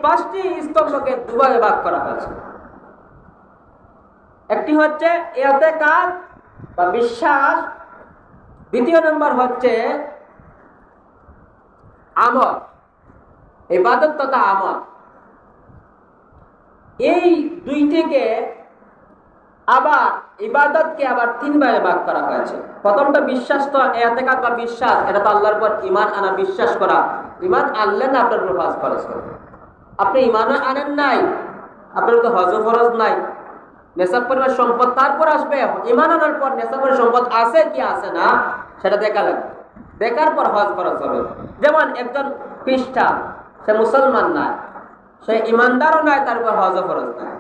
পাঁচটি স্তম্ভকে দুভাগে ভাগ করা হয়েছে। একটি হচ্ছে ইতিকাদ বা বিশ্বাস, দ্বিতীয় নম্বর হচ্ছে আমল, ইবাদত তথা আমল। এই দুইটিকে আবার ইবাদতকে আবার তিন ভাগে ভাগ করা হয়েছে। প্রথমটা বিশ্বাস, তো ইতিকাদ বা বিশ্বাস, এটা তো আল্লাহর উপর ঈমান আনা, বিশ্বাস করা। ঈমান আনলেন না, আপনার উপর হজ ফরজ হবে। আপনি ঈমান আনেন নাই, আপনার তো হজ ফরজ নাই। নেশাব পরিমাণ সম্পদ তারপর আসবে। ঈমান আনার পর নেশাব পরিমাণ সম্পদ আছে কি আছে না সেটা দেখা লাগবে, দেখার পর হজ ফরজ হবে। যেমন একজন খ্রিস্টান, সে মুসলমান নয়, সে ঈমানদারও নয়, তার উপর হজ ফরজ নাই।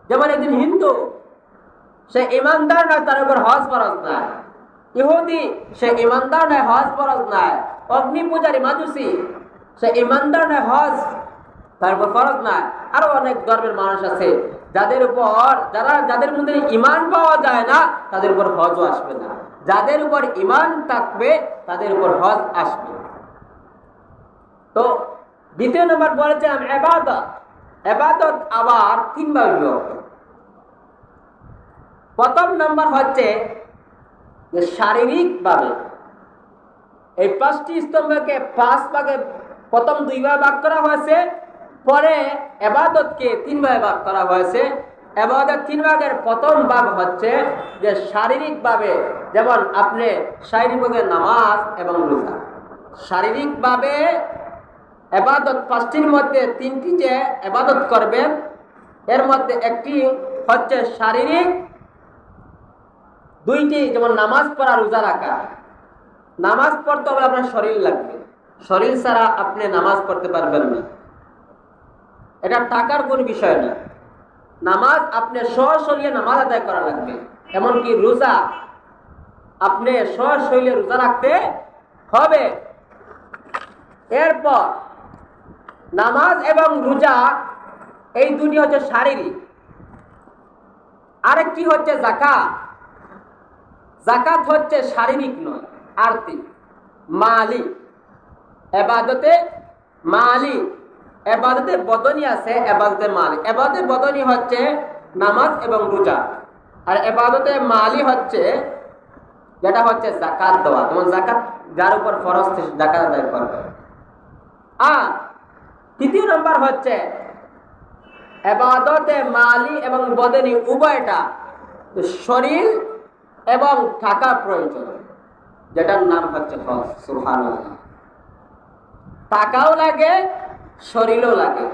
যেমন একজন হিন্দু, সে ঈমানদার নয়, তার উপর হজ ফরজ নাই। ইহুদি, সে ঈমানদার নয়, হজ ফরজ নাই। অগ্নি পূজারী মাজুসি, সে ঈমানদার নয়, হজ তার উপর ফরজ নাই। আরো অনেক ধর্মের মানুষ আছে যাদের মধ্যে ঈমান পাওয়া যায় না, তাদের উপর হজও আসবে না। যাদের উপর ঈমান থাকবে তাদের উপর হজ আসবে। তো দ্বিতীয় নম্বর বলেছিলাম ইবাদত। ইবাদত আবার তিন ভাগে বিভক্ত। প্রথম নম্বর হচ্ছে যে শারীরিকভাবে এই পাঁচটি স্তম্ভকে পাঁচ ভাগে প্রথম দুই ভাগে ভাগ করা হয়েছে, পরে ইবাদতকে তিন ভাগে ভাগ করা হয়েছে। ইবাদত তিন ভাগের প্রথম ভাগ হচ্ছে যে শারীরিকভাবে, যেমন আপনি শারীরিকভাবে নামাজ এবং রোজা। শারীরিকভাবে ইবাদত পাঁচটির মধ্যে তিনটি যে ইবাদত করবেন, এর মধ্যে একটি হচ্ছে শারীরিক, দুইটি যেমন নামাজ পড়া, রোজা রাখা। নামাজ পড়তে হলে আপনার শরীর লাগবে, শরীর ছাড়া আপনি নামাজ পড়তে পারবেন না। এটা টাকার কোন বিষয় না। নামাজ আপনি সশরীরে নামাজ আদায় করা লাগবে। এমনকি রোজা আপনি সশরীরে রোজা রাখতে হবে। এরপর নামাজ এবং রোজা এই দুটি হচ্ছে শারীরিক। আরেকটি হচ্ছে যাকাত। যাকাত হচ্ছে শারীরিক নয়, আর্থিক, মালি। ইবাদতে মালি, ইবাদতে বদনি আছে, ইবাদতে মালি। ইবাদতে বদনি হচ্ছে নামাজ এবং রোজা, আর ইবাদতে মালি হচ্ছে যেটা হচ্ছে যাকাত দেওয়া। যেমন যাকাত যার উপর ফরজ যাকাত আদায় করবে। আর তৃতীয় নম্বর হচ্ছে ইবাদতে মালি এবং বদনি উভয়টা শরীর এবং টাকা প্রয়োজন, যেটার নাম হচ্ছে হজ। সুবহানাল্লাহ। টাকাও লাগে, শরীরও লাগে।